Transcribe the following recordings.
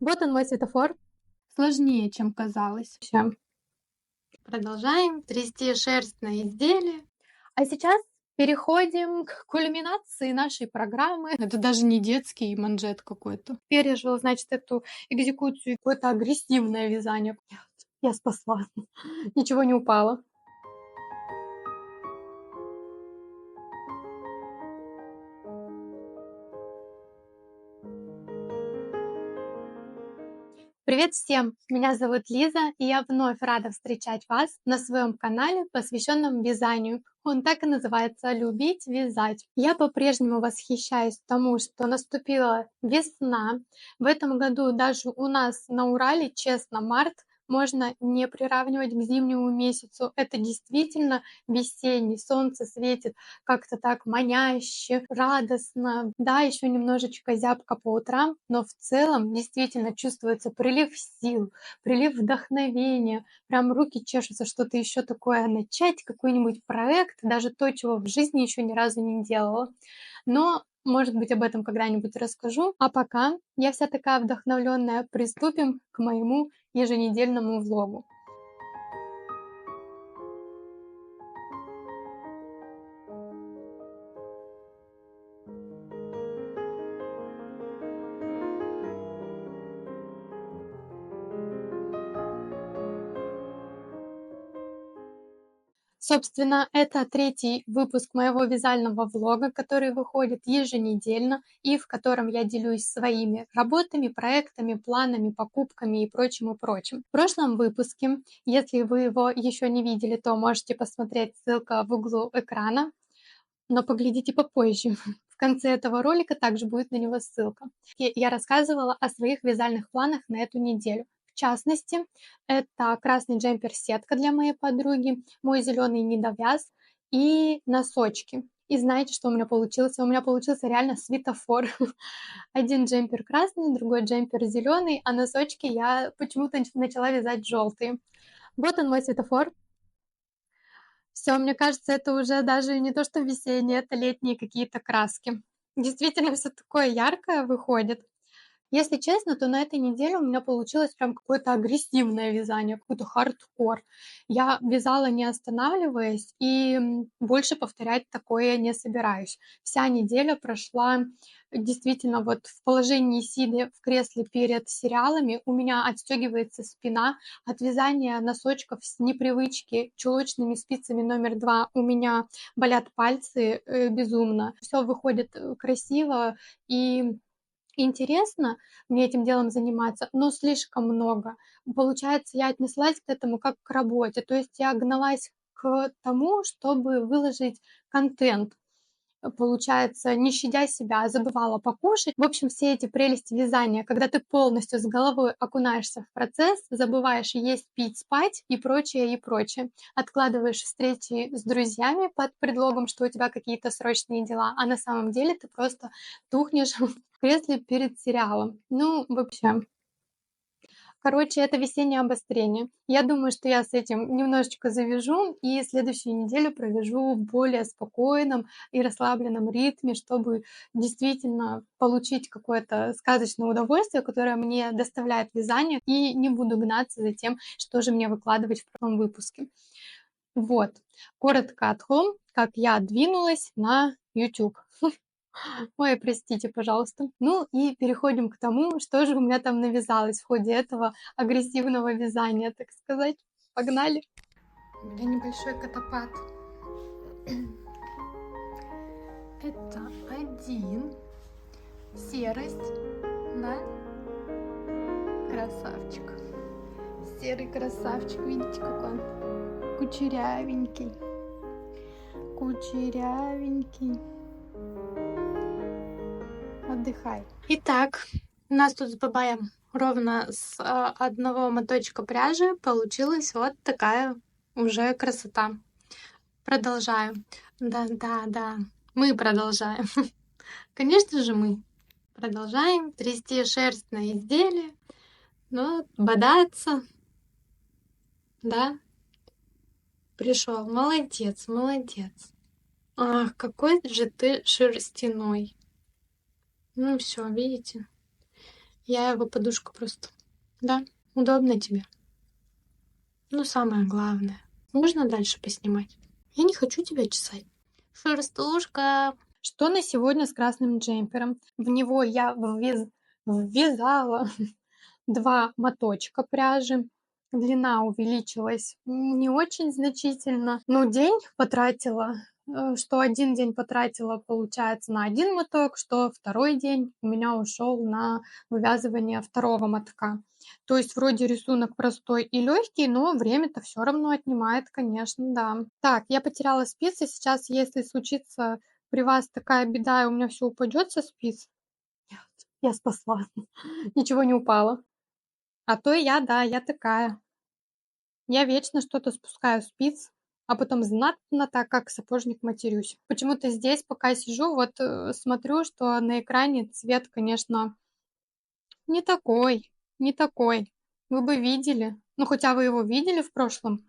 Вот он мой светофор. Сложнее, чем казалось. Всё. Продолжаем трясти шерсть на изделии. А сейчас переходим к кульминации нашей программы. Это даже не детский манжет какой-то. Пережил, значит, эту экзекуцию, какое-то агрессивное вязание. Я спасла. Ничего не упало. Привет всем! Меня зовут Лиза, и я вновь рада встречать вас на своем канале, посвященном вязанию. Он так и называется «Любить вязать». Я по-прежнему восхищаюсь тому, что наступила весна. В этом году даже у нас на Урале, честно, март можно не приравнивать к зимнему месяцу. Это действительно весенний, солнце светит как-то так маняще, радостно. Да, еще немножечко зябко по утрам, но в целом действительно чувствуется прилив сил, прилив вдохновения. Прям руки чешутся что-то еще такое начать, какой-нибудь проект, даже то, чего в жизни еще ни разу не делала. Но, может быть, об этом когда-нибудь расскажу. А пока я вся такая вдохновленная, приступим к моему еженедельному влогу. Собственно, это третий выпуск моего вязального влога, который выходит еженедельно и в котором я делюсь своими работами, проектами, планами, покупками и прочим, и прочим. В прошлом выпуске, если вы его еще не видели, то можете посмотреть, ссылка в углу экрана, но поглядите попозже. В конце этого ролика также будет на него ссылка. И я рассказывала о своих вязальных планах на эту неделю. В частности, это красный джемпер-сетка для моей подруги, мой зеленый недовяз и носочки. И знаете, что у меня получилось? У меня получился реально светофор. Один джемпер красный, другой джемпер зеленый, а носочки я почему-то начала вязать желтые. Вот он мой светофор. Все, мне кажется, это уже даже не то, что весенние, это летние какие-то краски. Действительно, все такое яркое выходит. Если честно, то на этой неделе у меня получилось прям какое-то агрессивное вязание, какой-то хардкор. Я вязала не останавливаясь, и больше повторять такое не собираюсь. Вся неделя прошла действительно вот в положении сидя в кресле перед сериалами. У меня отстегивается спина от вязания носочков с непривычки чулочными спицами номер 2. У меня болят пальцы безумно. Все выходит красиво и интересно мне этим делом заниматься, но слишком много. Получается, я отнеслась к этому как к работе. То есть я гналась к тому, чтобы выложить контент. Получается, не щадя себя, забывала покушать. В общем, все эти прелести вязания, когда ты полностью с головой окунаешься в процесс, забываешь есть, пить, спать и прочее, и прочее. Откладываешь встречи с друзьями под предлогом, что у тебя какие-то срочные дела, а на самом деле ты просто тухнешь в кресле перед сериалом. Ну, вообще. Короче, это весеннее обострение. Я думаю, что я с этим немножечко завяжу и следующую неделю провяжу в более спокойном и расслабленном ритме, чтобы действительно получить какое-то сказочное удовольствие, которое мне доставляет вязание, и не буду гнаться за тем, что же мне выкладывать в первом выпуске. Вот, коротко о том, как я двинулась на YouTube. Ой, простите, пожалуйста. Ну и переходим к тому, что же у меня там навязалось в ходе этого агрессивного вязания, так сказать. Погнали! У меня небольшой котопад. Это один. Серость, да? Красавчик. Серый красавчик, видите, какой он? Кучерявенький. Кучерявенький. Отдыхай. Итак, у нас тут с Бабаем ровно с одного моточка пряжи получилась вот такая уже красота. Продолжаю. Да, мы продолжаем. Конечно же, мы продолжаем трясти шерсть на изделии, но бодаться, да, пришел. Молодец, молодец. Ах, какой же ты шерстяной. Ну все, видите? Я его подушка просто. Да, удобно тебе. Ну, самое главное. Можно дальше поснимать? Я не хочу тебя чесать. Шерстушка. Что на сегодня с красным джемпером? В него я ввязала 2 моточка пряжи. Длина увеличилась не очень значительно. Ну, день потратила, что один день потратила, получается, на один моток, что второй день у меня ушел на вывязывание второго мотка. То есть вроде рисунок простой и легкий, но время-то все равно отнимает, конечно, да. Так, я потеряла спицы. Сейчас, если случится при вас такая беда, и у меня все упадет со спиц, нет, я спасла. Ничего не упало. А то я, да, я такая. Я вечно что-то спускаю с спиц, а потом знатно так, как сапожник, матерюсь. Почему-то здесь, пока сижу, вот, смотрю, что на экране цвет, конечно, не такой, не такой. Вы бы видели. Ну, хотя вы его видели в прошлом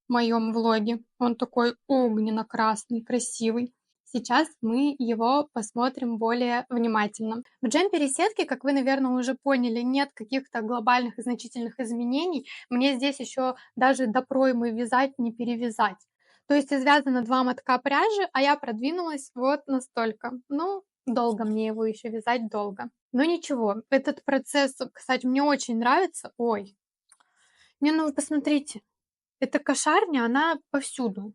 моем влоге. Он такой огненно-красный, красивый. Сейчас мы его посмотрим более внимательно. В джемпере сетки, как вы, наверное, уже поняли, нет каких-то глобальных и значительных изменений. Мне здесь еще даже до проймы вязать, не перевязать. То есть связано 2 мотка пряжи, а я продвинулась вот настолько. Ну, долго мне его еще вязать, долго. Но ничего, этот процесс, кстати, мне очень нравится. Ой, не, ну вы посмотрите, эта кошарня, она повсюду.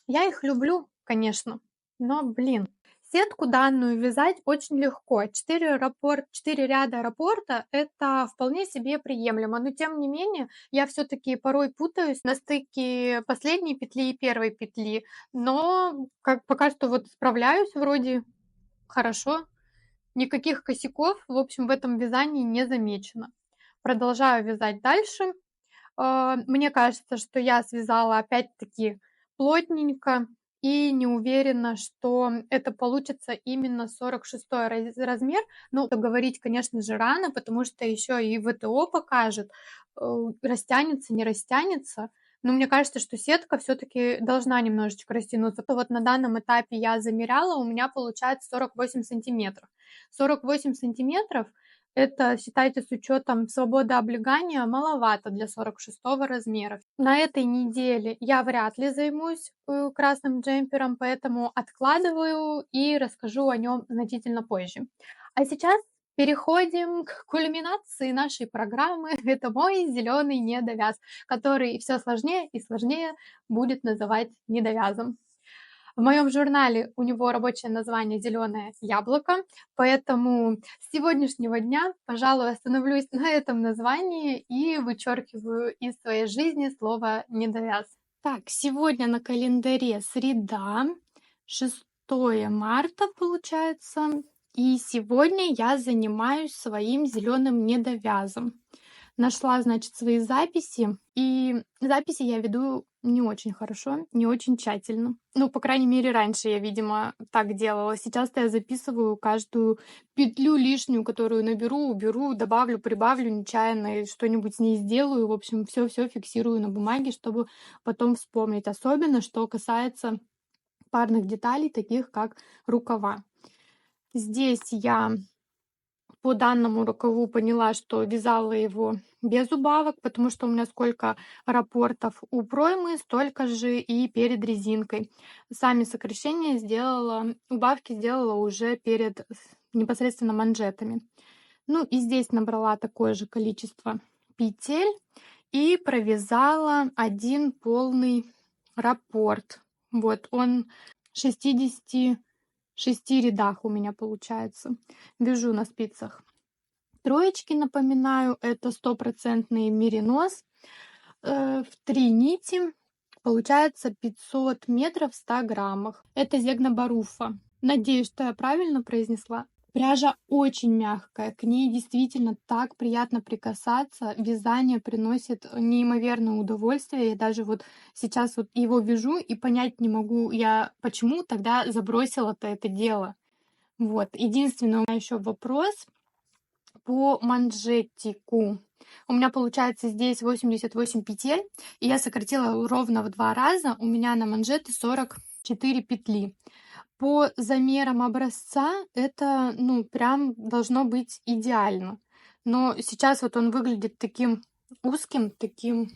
Я их люблю, конечно, но, блин, сетку данную вязать очень легко. 4 ряда раппорта — это вполне себе приемлемо, но тем не менее я все-таки порой путаюсь на стыке последней петли и первой петли, но как пока что вот справляюсь вроде хорошо, никаких косяков, в общем, в этом вязании не замечено. Продолжаю вязать дальше. Мне кажется, что я связала опять-таки плотненько и не уверена, что это получится именно 46 размер. Ну, говорить, конечно же, рано, потому что еще и ВТО покажет, растянется, не растянется. Но мне кажется, что сетка все-таки должна немножечко растянуться. То вот на данном этапе я замеряла, у меня получается 48 сантиметров. 48 сантиметров это, считайте, с учетом свободы облегания маловато для 46 размера. На этой неделе я вряд ли займусь красным джемпером, поэтому откладываю и расскажу о нем значительно позже. А сейчас переходим к кульминации нашей программы. Это мой зеленый недовяз, который все сложнее и сложнее будет называть недовязом. В моем журнале у него рабочее название «Зеленое яблоко», поэтому с сегодняшнего дня, пожалуй, остановлюсь на этом названии и вычеркиваю из своей жизни слово «недовяз». Так, сегодня на календаре среда, 6 марта получается, и сегодня я занимаюсь своим зеленым недовязом. Нашла, значит, свои записи, и записи я веду не очень хорошо, не очень тщательно. Ну, по крайней мере, раньше я, видимо, так делала. Сейчас-то я записываю каждую петлю лишнюю, которую наберу, уберу, добавлю, прибавлю нечаянно, и что-нибудь с ней сделаю. В общем, все-все фиксирую на бумаге, чтобы потом вспомнить. Особенно, что касается парных деталей, таких как рукава. Здесь я по данному рукаву поняла, что вязала его без убавок, потому что у меня сколько раппортов у проймы, столько же и перед резинкой. Сами сокращения сделала, убавки сделала уже перед непосредственно манжетами. Ну и здесь набрала такое же количество петель и провязала один полный раппорт. Вот он 60 рядах у меня получается. Вяжу на спицах троечки, напоминаю, это стопроцентный меринос. В 3 нити получается 500 метров в 100 граммах. Это Зегна Баруфа. Надеюсь, что я правильно произнесла. Пряжа очень мягкая, к ней действительно так приятно прикасаться. Вязание приносит неимоверное удовольствие. Я даже вот сейчас вот его вяжу и понять не могу, я почему тогда забросила-то это дело. Вот. Единственный у меня еще вопрос по манжетику. У меня получается здесь 88 петель, и я сократила ровно в 2 раза. У меня на манжеты 44 петли. По замерам образца это, ну, прям должно быть идеально. Но сейчас вот он выглядит таким узким, таким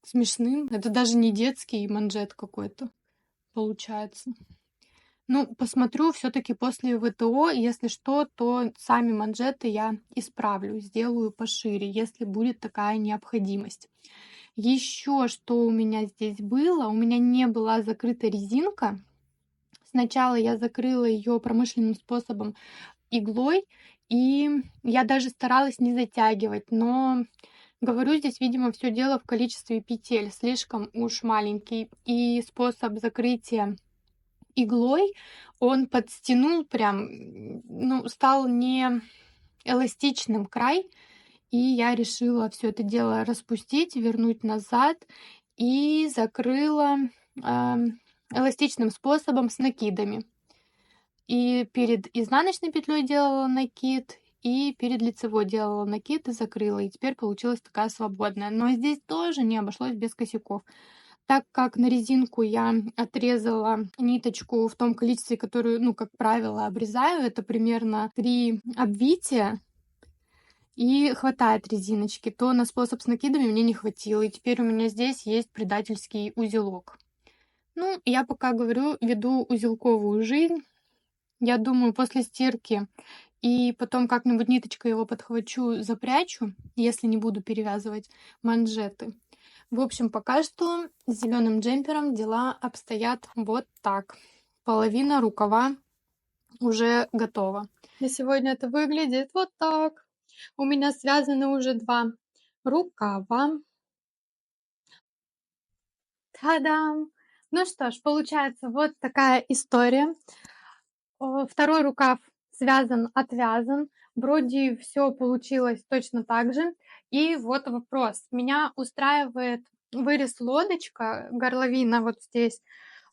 смешным. Это даже не детский манжет какой-то получается. Ну, посмотрю все таки после ВТО. Если что, то сами манжеты я исправлю, сделаю пошире, если будет такая необходимость. Еще что у меня здесь было: у меня не была закрыта резинка. Сначала я закрыла ее промышленным способом иглой, и я даже старалась не затягивать, но, говорю, здесь, видимо, все дело в количестве петель, слишком уж маленький. И способ закрытия иглой, он подстянул прям, ну, стал не эластичным край, и я решила все это дело распустить, вернуть назад и закрыла, эластичным способом с накидами. И перед изнаночной петлей делала накид, и перед лицевой делала накид и закрыла. И теперь получилась такая свободная. Но здесь тоже не обошлось без косяков. Так как на резинку я отрезала ниточку в том количестве, которую, ну, как правило, обрезаю, это примерно 3 обвития, и хватает резиночки, то на способ с накидами мне не хватило. И теперь у меня здесь есть предательский узелок. Ну, я пока, говорю, веду узелковую жизнь. Я думаю, после стирки и потом как-нибудь ниточкой его подхвачу, запрячу, если не буду перевязывать манжеты. В общем, пока что с зеленым джемпером дела обстоят вот так. Половина рукава уже готова. На сегодня это выглядит вот так. У меня связаны уже 2 рукава. Та-дам! Ну что ж, получается вот такая история. Второй рукав связан, отвязан. Вроде все получилось точно так же. И вот вопрос. Меня устраивает вырез лодочка, горловина вот здесь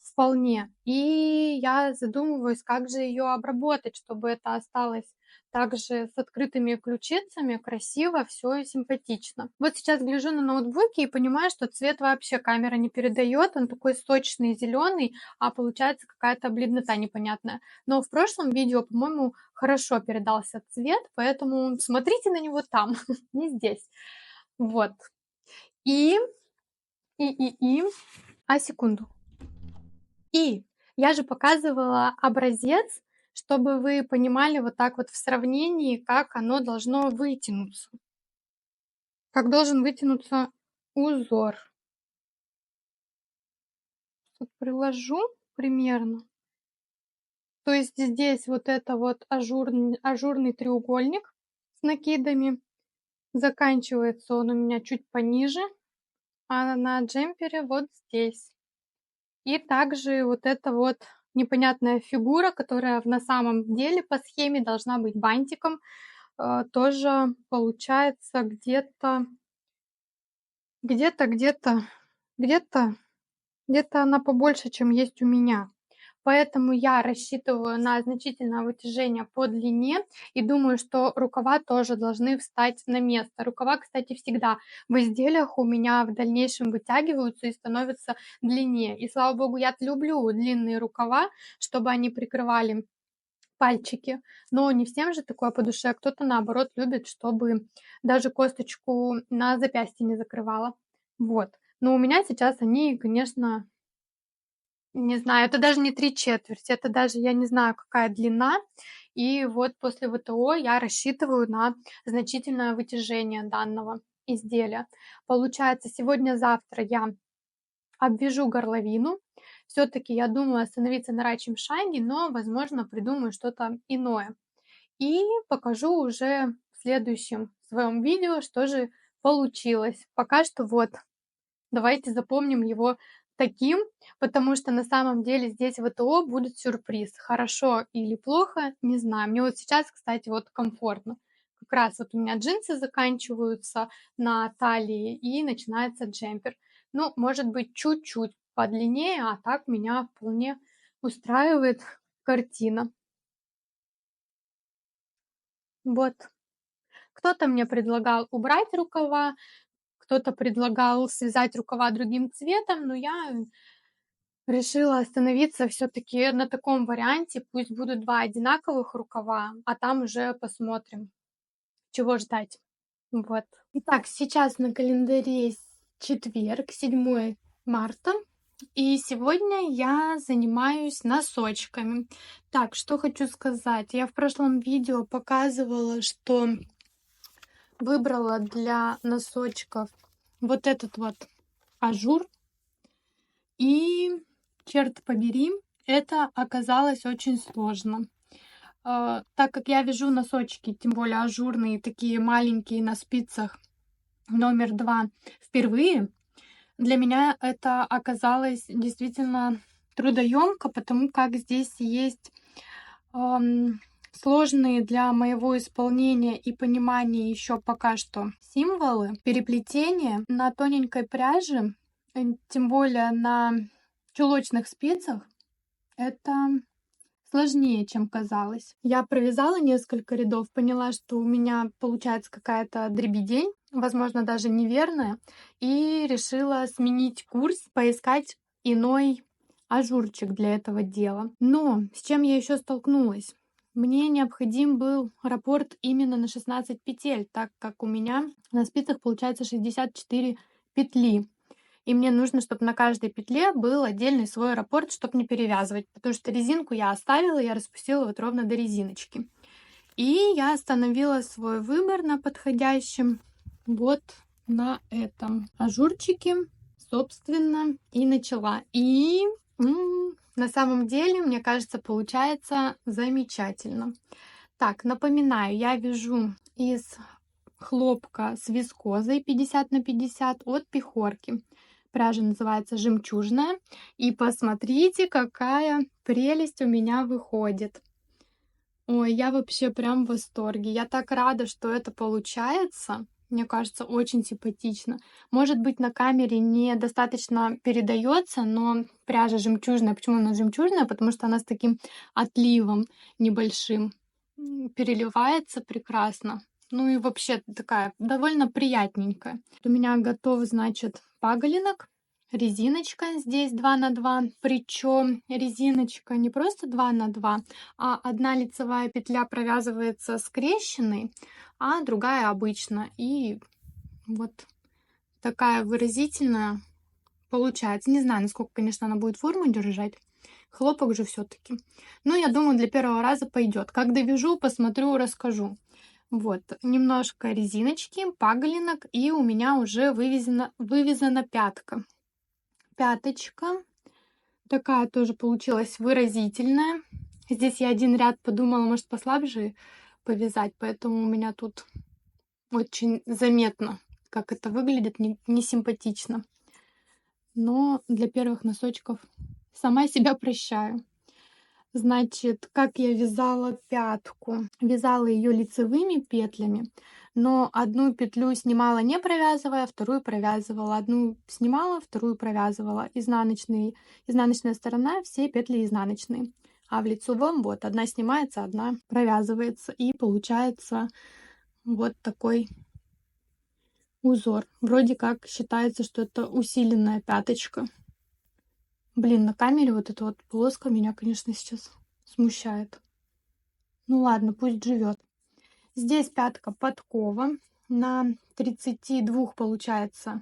вполне. И я задумываюсь, как же ее обработать, чтобы это осталось также с открытыми ключицами, красиво, все и симпатично. Вот сейчас гляжу на ноутбуке и понимаю, что цвет вообще камера не передает. Он такой сочный, зеленый, а получается какая-то бледнота непонятная. Но в прошлом видео, по-моему, хорошо передался цвет, поэтому смотрите на него там, не здесь. Вот. И, и. Секунду. И я же показывала образец, чтобы вы понимали вот так вот в сравнении, как оно должно вытянуться. Как должен вытянуться узор. Тут приложу примерно. То есть здесь вот это вот ажурный треугольник с накидами. Заканчивается он у меня чуть пониже, а на джемпере вот здесь. И также вот эта вот непонятная фигура, которая на самом деле по схеме должна быть бантиком, тоже получается где-то где-то где-то она побольше, чем есть у меня. Поэтому я рассчитываю на значительное вытяжение по длине и думаю, что рукава тоже должны встать на место. Рукава, кстати, всегда в изделиях у меня в дальнейшем вытягиваются и становятся длиннее. И слава богу, я люблю длинные рукава, чтобы они прикрывали пальчики. Но не всем же такое по душе. Кто-то, наоборот, любит, чтобы даже косточку на запястье не закрывала. Вот. Но у меня сейчас они, конечно, не знаю, это даже не 3/4, это даже я не знаю, какая длина. И вот после ВТО я рассчитываю на значительное вытяжение данного изделия. Получается, сегодня-завтра я обвяжу горловину. Все таки я думаю остановиться на рачьем шаге, но, возможно, придумаю что-то иное. И покажу уже в следующем своем видео, что же получилось. Пока что вот. Давайте запомним его таким, потому что на самом деле здесь ВТО будет сюрприз. Хорошо или плохо, не знаю. Мне вот сейчас, кстати, вот комфортно. Как раз вот у меня джинсы заканчиваются на талии и начинается джемпер. Ну, может быть, чуть-чуть подлиннее, а так меня вполне устраивает картина. Вот. Кто-то мне предлагал убрать рукава, кто-то предлагал связать рукава другим цветом, но я Решила остановиться все-таки на таком варианте. Пусть будут два одинаковых рукава, а там уже посмотрим, чего ждать. Вот. Итак, сейчас на календаре четверг, 7 марта. И сегодня я занимаюсь носочками. Так, что хочу сказать. Я в прошлом видео показывала, что выбрала для носочков вот этот вот ажур. И, черт побери, это оказалось очень сложно. Так как я вяжу носочки, тем более ажурные, такие маленькие на спицах номер 2 впервые, для меня это оказалось действительно трудоемко, потому как здесь есть сложные для моего исполнения и понимания еще пока что символы, переплетения на тоненькой пряже, тем более на чулочных спицах, это сложнее, чем казалось. Я провязала несколько рядов, поняла, что у меня получается какая-то дребедень, возможно, даже неверная, и решила сменить курс, поискать иной ажурчик для этого дела. Но с чем я еще столкнулась? Мне необходим был раппорт именно на 16 петель, так как у меня на спицах получается 64 петли. И мне нужно, чтобы на каждой петле был отдельный свой раппорт, чтобы не перевязывать, потому что резинку я оставила, я распустила вот ровно до резиночки. И я остановила свой выбор на подходящем вот на этом ажурчике, собственно, и начала. И на самом деле, мне кажется, получается замечательно. Так, напоминаю, я вяжу из хлопка с вискозой 50 на 50 от Пихорки. Пряжа называется жемчужная. И посмотрите, какая прелесть у меня выходит. Ой, я вообще прям в восторге. Я так рада, что это получается. Мне кажется, очень симпатично. Может быть, на камере недостаточно передается, но пряжа жемчужная. Почему она жемчужная? Потому что она с таким отливом небольшим. Переливается прекрасно. Ну и вообще такая довольно приятненькая. У меня готов, значит, паголинок. Резиночка здесь 2 на 2. Причем резиночка не просто 2 на 2, а одна лицевая петля провязывается скрещенной, а другая обычно. И вот такая выразительная получается. Не знаю, насколько, конечно, она будет форму держать. Хлопок же все-таки. Но я думаю, для первого раза пойдет. Как довяжу, посмотрю, расскажу. Вот, немножко резиночки, паголинок, и у меня уже вывязана пятка. Пяточка. Такая тоже получилась выразительная. Здесь я один ряд подумала, может, послабже повязать, поэтому у меня тут очень заметно, как это выглядит, не симпатично. Но для первых носочков сама себя прощаю. Значит, как я вязала пятку? Вязала ее лицевыми петлями, но одну петлю снимала не провязывая, вторую провязывала. Одну снимала, вторую провязывала. Изнаночная сторона, все петли изнаночные. А в лицевом вот одна снимается, одна провязывается. И получается вот такой узор. Вроде как считается, что это усиленная пяточка. Блин, на камере вот это вот плоско меня, конечно, сейчас смущает. Ну ладно, пусть живет. Здесь пятка подкова на 32 получается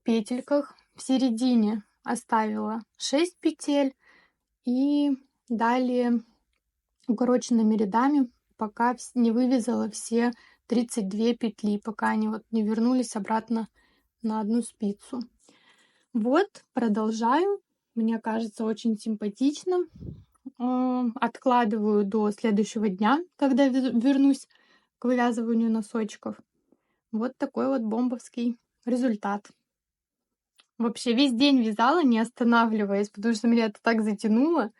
петельках. В середине оставила 6 петель и далее укороченными рядами, пока не вывязала все 32 петли, пока они вот не вернулись обратно на одну спицу. Вот, продолжаю. Мне кажется, очень симпатично. Откладываю до следующего дня, когда вернусь к вывязыванию носочков. Вот такой вот бомбовский результат. Вообще весь день вязала, не останавливаясь, потому что меня это так затянуло.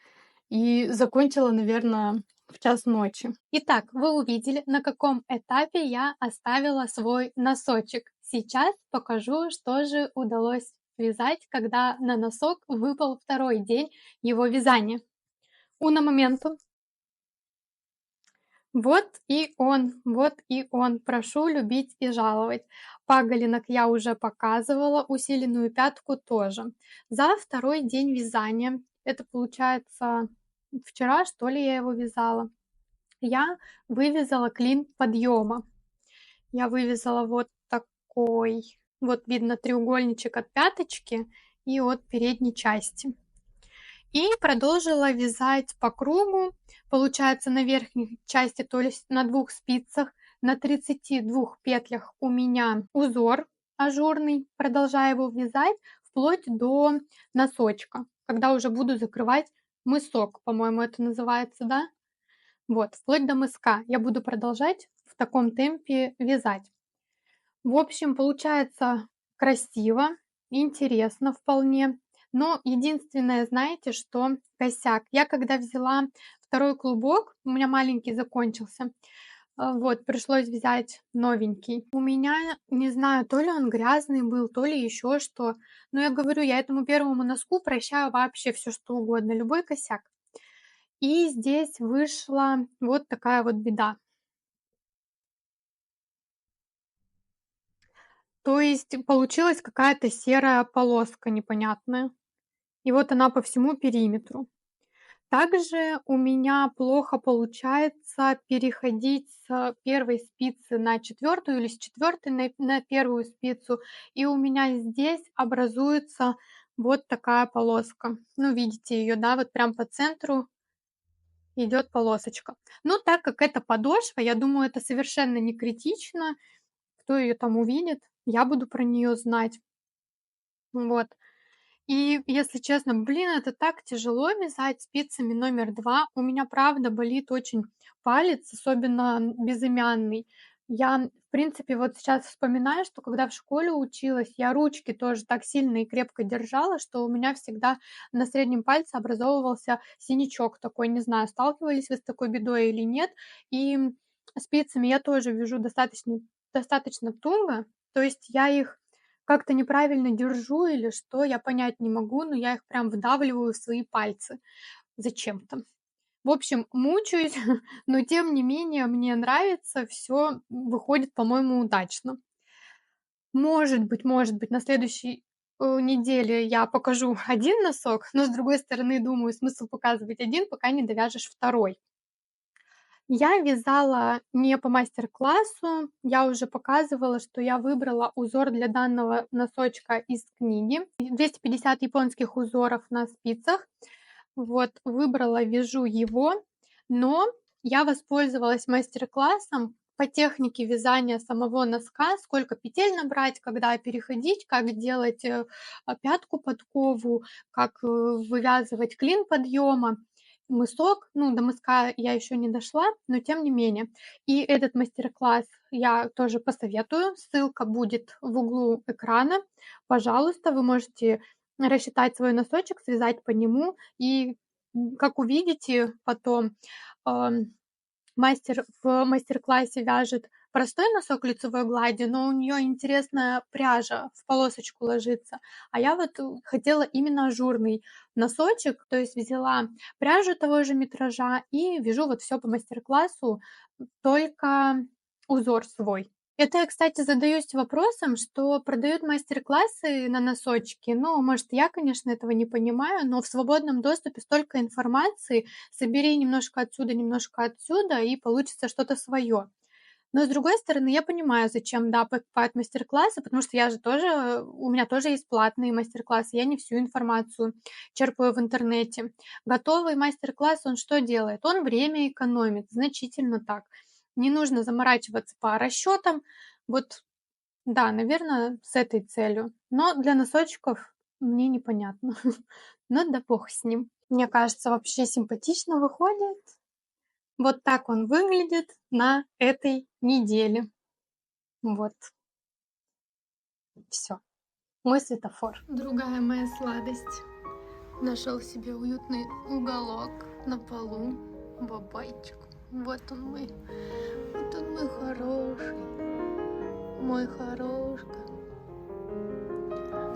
И закончила, наверное, в час ночи. Итак, вы увидели, на каком этапе я оставила свой носочек. Сейчас покажу, что же удалось вязать, когда на носок выпал второй день его вязания. Уна моменту. Вот и он, прошу любить и жаловать. Паголинок я уже показывала, усиленную пятку тоже. За второй день вязания, это получается вчера, что ли, я его вязала, я вывязала клин подъема. Я вывязала вот такой, вот видно треугольничек от пяточки и от передней части. И продолжила вязать по кругу. Получается, на верхней части, то есть на 2 спицах, на 32 петлях у меня узор ажурный. Продолжаю его вязать вплоть до носочка, когда уже буду закрывать мысок, по-моему, это называется, да? Вот, вплоть до мыска я буду продолжать в таком темпе вязать. В общем, получается красиво, интересно вполне. Но единственное, знаете, что косяк? Я когда взяла второй клубок, у меня маленький закончился, вот, пришлось взять новенький. У меня, не знаю, то ли он грязный был, то ли еще что. Но я говорю, я этому первому носку прощаю вообще все что угодно, любой косяк. И здесь вышла вот такая вот беда. То есть получилась какая-то серая полоска непонятная. И вот она по всему периметру. Также у меня плохо получается переходить с первой спицы на четвертую или с четвертой на первую спицу. И у меня здесь образуется вот такая полоска. Ну, видите ее, да, вот прям по центру идет полосочка. Но так как это подошва, я думаю, это совершенно не критично. Кто ее там увидит, я буду про нее знать. Вот. И, если честно, блин, это так тяжело вязать спицами номер 2. У меня правда болит очень палец, особенно безымянный. Я, в принципе, вот сейчас вспоминаю, что когда в школе училась, я ручки тоже так сильно и крепко держала, что у меня всегда на среднем пальце образовывался синячок такой. Не знаю, сталкивались вы с такой бедой или нет. И спицами я тоже вяжу достаточно туго, то есть я их как-то неправильно держу или что, я понять не могу, но я их прям вдавливаю в свои пальцы зачем-то. В общем, мучаюсь, но тем не менее мне нравится, все выходит, по-моему, удачно. Может быть, на следующей, неделе я покажу один носок, но, с другой стороны, думаю, смысл показывать один, пока не довяжешь второй. Я вязала не по мастер-классу. Я уже показывала, что я выбрала узор для данного носочка из книги. 250 японских узоров на спицах. Вот, выбрала, вяжу его, но я воспользовалась мастер-классом по технике вязания самого носка, сколько петель набрать, когда переходить, как делать пятку подкову, как вывязывать клин подъема, мысок. Ну, до мыска я еще не дошла, но тем не менее. И этот мастер-класс я тоже посоветую. Ссылка будет в углу экрана. Пожалуйста, вы можете рассчитать свой носочек, связать по нему. И, как увидите потом, ам, мастер в мастер-классе вяжет простой носок лицевой гладью, но у нее интересная пряжа в полосочку ложится. А я вот хотела именно ажурный носочек, то есть взяла пряжу того же метража и вяжу вот все по мастер-классу, только узор свой. Это я, кстати, задаюсь вопросом, что продают мастер-классы на носочки. Ну, может, я, конечно, этого не понимаю, но в свободном доступе столько информации. Собери немножко отсюда, и получится что-то свое. Но, с другой стороны, я понимаю, зачем, да, покупают мастер-классы, потому что я же тоже, у меня тоже есть платные мастер-классы, я не всю информацию черпаю в интернете. Готовый мастер-класс, он что делает? Он время экономит, значительно так. Не нужно заморачиваться по расчетам. Вот, да, наверное, с этой целью. Но для носочков мне непонятно. Но да бог с ним. Мне кажется, вообще симпатично выходит. Вот так он выглядит на этой неделе. Вот, все. Мой светофор. Другая моя сладость. Нашел себе уютный уголок на полу. Бабайчик. Вот он мой. Вот он мой хороший. Мой хорошка.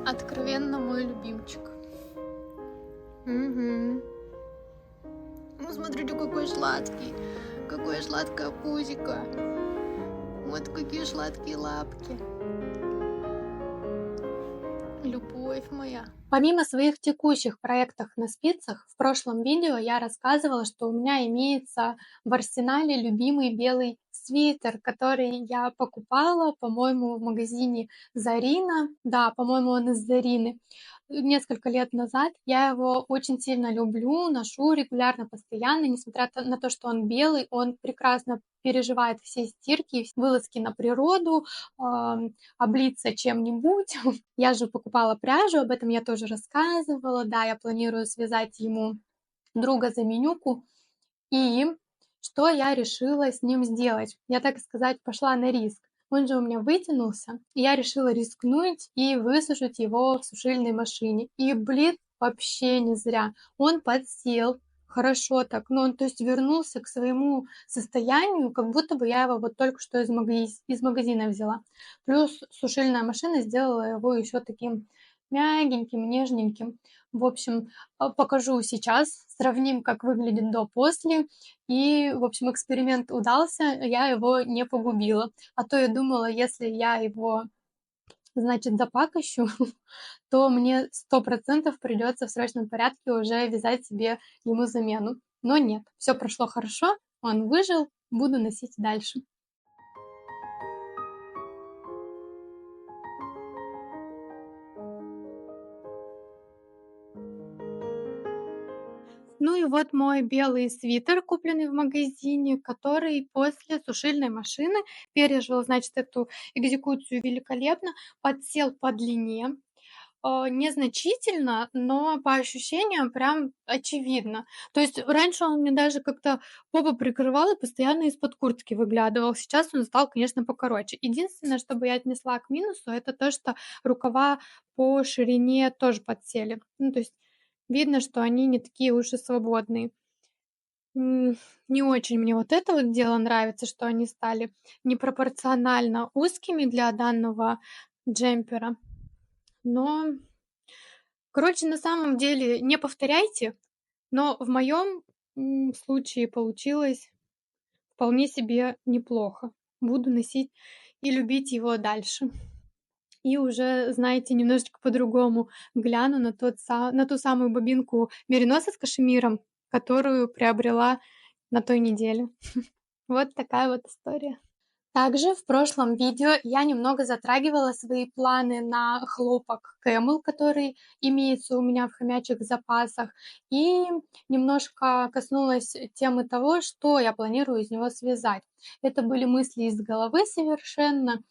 Откровенно мой любимчик. Угу. Ну, смотрите, какой сладкий. Какое сладкое пузико. Вот какие сладкие лапки. Любовь моя. Помимо своих текущих проектов на спицах, в прошлом видео я рассказывала, что у меня имеется в арсенале любимый белый свитер, который я покупала, по-моему, в магазине Зарина. Да, по-моему, он из Зарины. Несколько лет назад. Я его очень сильно люблю, ношу регулярно, постоянно. Несмотря на то, что он белый, он прекрасно переживает все стирки, вылазки на природу, облиться чем-нибудь. Я же покупала пряжу, об этом я тоже рассказывала. Да, я планирую связать ему друга-заменюку. И что я решила с ним сделать? Я, так сказать, пошла на риск. Он же у меня вытянулся, и я решила рискнуть и высушить его в сушильной машине. И, блин, вообще не зря. Он подсел, хорошо так, но он, то есть, вернулся к своему состоянию, как будто бы я его вот только что из магазина взяла. Плюс сушильная машина сделала его еще таким мягеньким, нежненьким. В общем, покажу сейчас, сравним, как выглядит до-после. И, в общем, эксперимент удался, я его не погубила. А то я думала, если я его, значит, запакощу, то мне 100% придется в срочном порядке уже вязать себе ему замену. Но нет, все прошло хорошо, он выжил, буду носить дальше. Ну и вот мой белый свитер, купленный в магазине, который после сушильной машины пережил, значит, эту экзекуцию великолепно, подсел по длине, незначительно, но по ощущениям прям очевидно. То есть раньше он мне даже как-то попу прикрывал и постоянно из-под куртки выглядывал. Сейчас он стал, конечно, покороче. Единственное, что бы я отнесла к минусу, это то, что рукава по ширине тоже подсели. Ну, то есть видно, что они не такие уж и свободные. Не очень мне вот это вот дело нравится, что они стали непропорционально узкими для данного джемпера. Но, короче, на самом деле не повторяйте, но в моем случае получилось вполне себе неплохо. Буду носить и любить его дальше. И уже, знаете, немножечко по-другому гляну на ту самую бобинку мериноса с кашемиром, которую приобрела на той неделе. Вот такая вот история. Также в прошлом видео я немного затрагивала свои планы на хлопок Camel, который имеется у меня в хомячих запасах, и немножко коснулась темы того, что я планирую из него связать. Это были мысли из головы совершенно,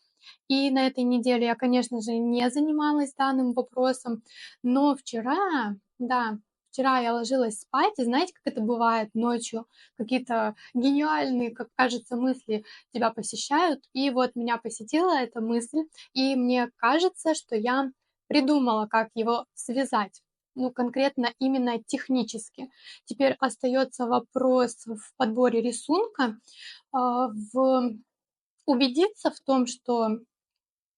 и на этой неделе я, конечно же, не занималась данным вопросом, но вчера, да, вчера я ложилась спать, и знаете, как это бывает ночью, какие-то гениальные, как кажется, мысли тебя посещают, и вот меня посетила эта мысль, и мне кажется, что я придумала, как его связать. Ну, конкретно именно технически. Теперь остается вопрос в подборе рисунка, в убедиться в том, что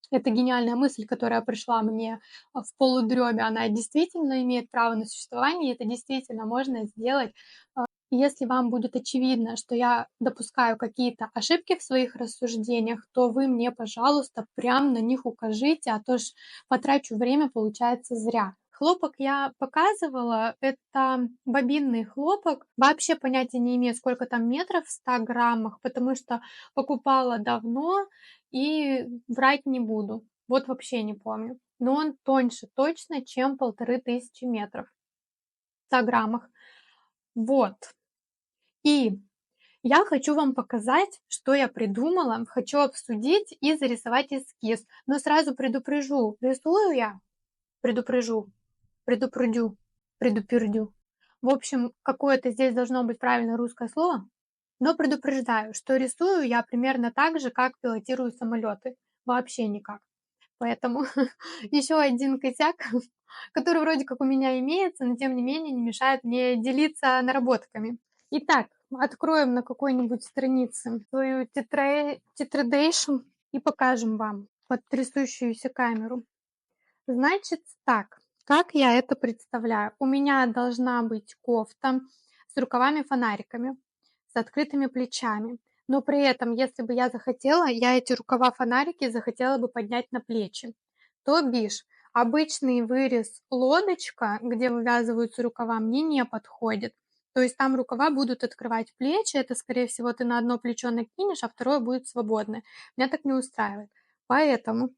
эта гениальная мысль, которая пришла мне в полудреме, она действительно имеет право на существование, и это действительно можно сделать. Если вам будет очевидно, что я допускаю какие-то ошибки в своих рассуждениях, то вы мне, пожалуйста, прям на них укажите, а то ж потрачу время, получается, зря. Хлопок я показывала, это бобинный хлопок. Вообще понятия не имею, сколько там метров в 100 граммах, потому что покупала давно и врать не буду. Вот вообще не помню. Но он тоньше точно, чем 1500 метров в 100 граммах. Вот. И я хочу вам показать, что я придумала, хочу обсудить и зарисовать эскиз. Но сразу предупрежу, рисую я, предупрежу, предупредю, предупредю. В общем, какое-то здесь должно быть правильное русское слово, но предупреждаю, что рисую я примерно так же, как пилотирую самолеты. Вообще никак. Поэтому еще один косяк, который вроде как у меня имеется, но тем не менее не мешает мне делиться наработками. Итак, откроем на какой-нибудь странице свою тетрадейшн и покажем вам под трясущуюся камеру. Значит так, как я это представляю? У меня должна быть кофта с рукавами-фонариками. открытыми плечами. Но при этом, если бы я захотела, я эти рукава-фонарики захотела бы поднять на плечи. То бишь, обычный вырез лодочка, где вывязываются рукава, мне не подходит. То есть там рукава будут открывать плечи, это, скорее всего, ты на одно плечо накинешь, а второе будет свободное. Меня так не устраивает. Поэтому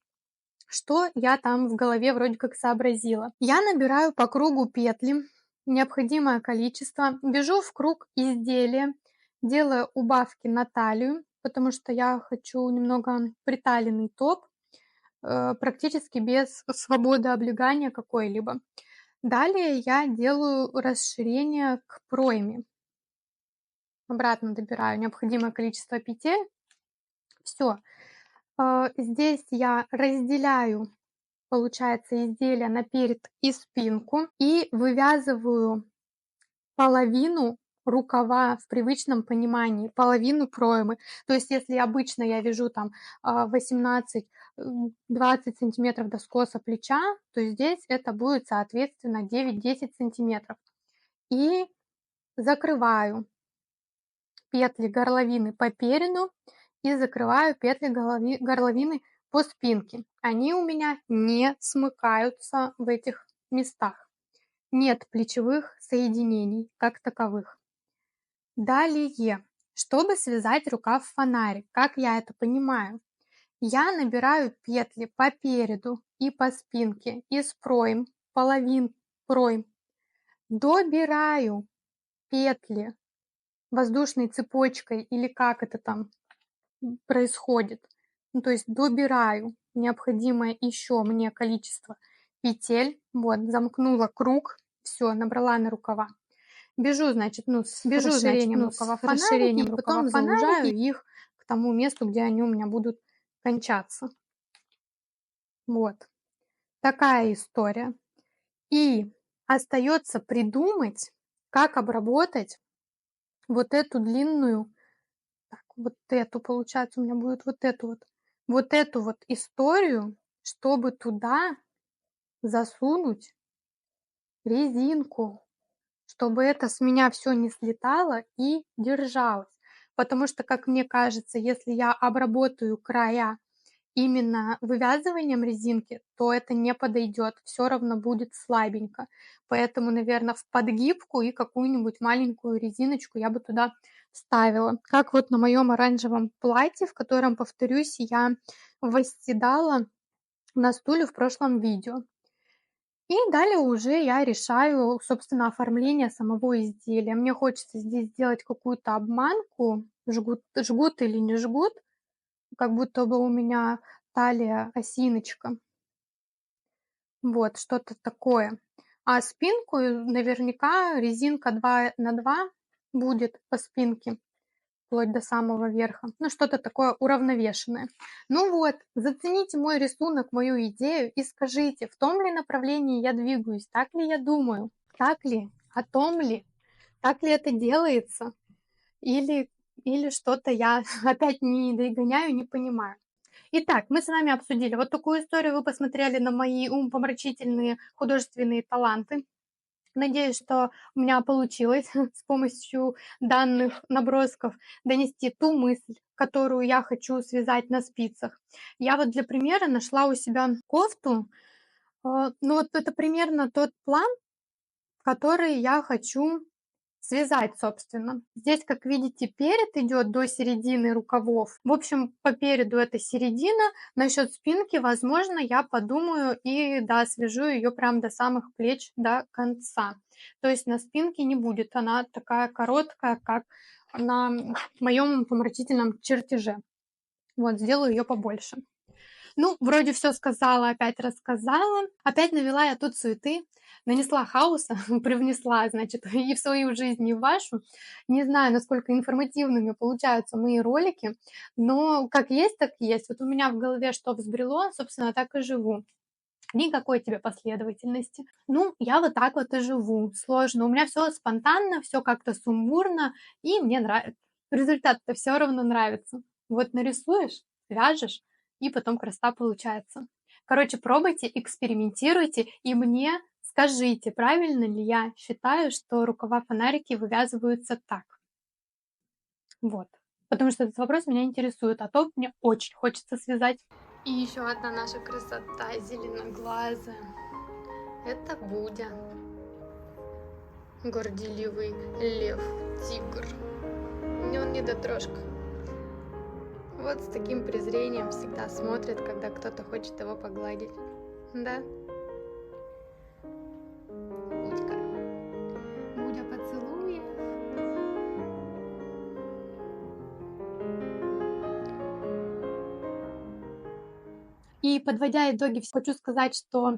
что я там в голове вроде как сообразила? Я набираю по кругу петли, необходимое количество, бежу в круг изделия, делаю убавки на талию, потому что я хочу немного приталенный топ, практически без свободы облегания какой-либо. Далее я делаю расширение к пройме. Обратно добираю необходимое количество петель. Все. Здесь я разделяю, получается, изделие на перед и спинку и вывязываю половину рукава в привычном понимании, половину проймы. То есть если обычно я вяжу там 18-20 сантиметров до скоса плеча, то здесь это будет, соответственно, 9-10 сантиметров. И закрываю петли горловины по переду и закрываю петли горловины по спинке. Они у меня не смыкаются в этих местах. Нет плечевых соединений как таковых. Далее, чтобы связать рукав-фонарик, как я это понимаю, я набираю петли по переду и по спинке из пройм, половин пройм, добираю петли воздушной цепочкой или как это там происходит. Ну, то есть добираю необходимое еще мне количество петель, вот, замкнула круг, все, набрала на рукава. Бежу, значит, с расширением рукава фонарики, и потом заужаю их к тому месту, где они у меня будут кончаться. Вот. Такая история. И остается придумать, как обработать вот эту длинную, так, вот эту, получается, у меня будет вот эту вот историю, чтобы туда засунуть резинку, чтобы это с меня все не слетало и держалось. Потому что, как мне кажется, если я обработаю края именно вывязыванием резинки, то это не подойдет, все равно будет слабенько. Поэтому, наверное, в подгибку и какую-нибудь маленькую резиночку я бы туда вставила. Как вот на моем оранжевом платье, в котором, повторюсь, я восседала на стуле в прошлом видео. И далее уже я решаю, собственно, оформление самого изделия. Мне хочется здесь сделать какую-то обманку, жгут или не жгут, как будто бы у меня талия осиночка. Вот, что-то такое. А спинку наверняка резинка 2 на 2 будет по спинке, вплоть до самого верха. Ну, что-то такое уравновешенное. Ну вот, зацените мой рисунок, мою идею и скажите, в том ли направлении я двигаюсь, так ли я думаю, так ли, о том ли, так ли это делается, или, или что-то я опять не догоняю, не понимаю. Итак, мы с вами обсудили вот такую историю, вы посмотрели на мои умопомрачительные художественные таланты. Надеюсь, что у меня получилось с помощью данных набросков донести ту мысль, которую я хочу связать на спицах. Я вот для примера нашла у себя кофту, ну вот это примерно тот план, который я хочу связать, собственно. Здесь, как видите, перед идет до середины рукавов. В общем, по переду это середина. Насчет спинки, возможно, я подумаю и, да, свяжу ее прям до самых плеч, до конца. То есть на спинке не будет. Она такая короткая, как на моем помрачительном чертеже. Вот, сделаю ее побольше. Ну, вроде все сказала, опять рассказала. Опять навела я тут суеты, нанесла хаоса, привнесла, значит, и в свою жизнь, и в вашу. Не знаю, насколько информативными получаются мои ролики, но как есть, так есть. Вот у меня в голове что взбрело, собственно, так и живу. Никакой тебе последовательности. Ну, я вот так вот и живу. Сложно. У меня все спонтанно, все как-то сумбурно, и мне нравится. Результат-то все равно нравится. Вот нарисуешь, вяжешь, и потом красота получается. Короче, пробуйте, экспериментируйте, и мне скажите, правильно ли я считаю, что рукава-фонарики вывязываются так. Вот. Потому что этот вопрос меня интересует, а то мне очень хочется связать. И еще одна наша красота зеленоглазая. Это Будя. Горделивый лев, тигр. Он недотрошка. Вот с таким презрением всегда смотрит, когда кто-то хочет его погладить. Да? Будька. Будя поцелуев. И подводя итоги, хочу сказать, что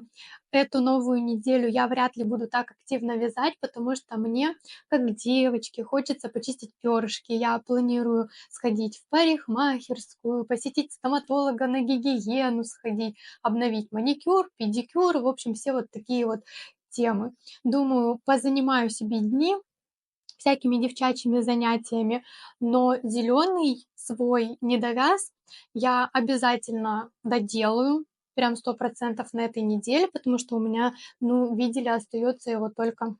эту новую неделю я вряд ли буду так активно вязать, потому что мне, как девочке, хочется почистить перышки. Я планирую сходить в парикмахерскую, посетить стоматолога, на гигиену сходить, обновить маникюр, педикюр, в общем, все вот такие вот темы. Думаю, позанимаю себе дни всякими девчачьими занятиями, но зеленый свой недовяз я обязательно доделаю, прям 100% на этой неделе, потому что у меня, ну, видели, остается его только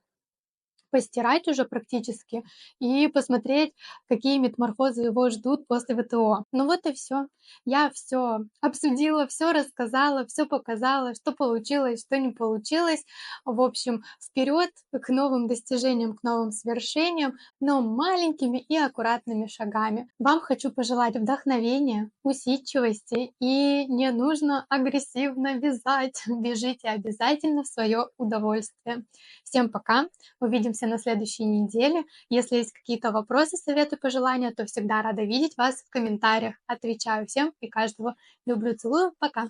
постирать уже практически и посмотреть, какие метаморфозы его ждут после ВТО. Ну вот и все. Я все обсудила, все рассказала, все показала, что получилось, что не получилось. В общем, вперед к новым достижениям, к новым свершениям, но маленькими и аккуратными шагами. Вам хочу пожелать вдохновения, усидчивости, и не нужно агрессивно вязать. Вяжите обязательно в свое удовольствие. Всем пока! Увидимся на следующей неделе. Если есть какие-то вопросы, советы, пожелания, то всегда рада видеть вас в комментариях. Отвечаю всем и каждого. Люблю, целую. Пока.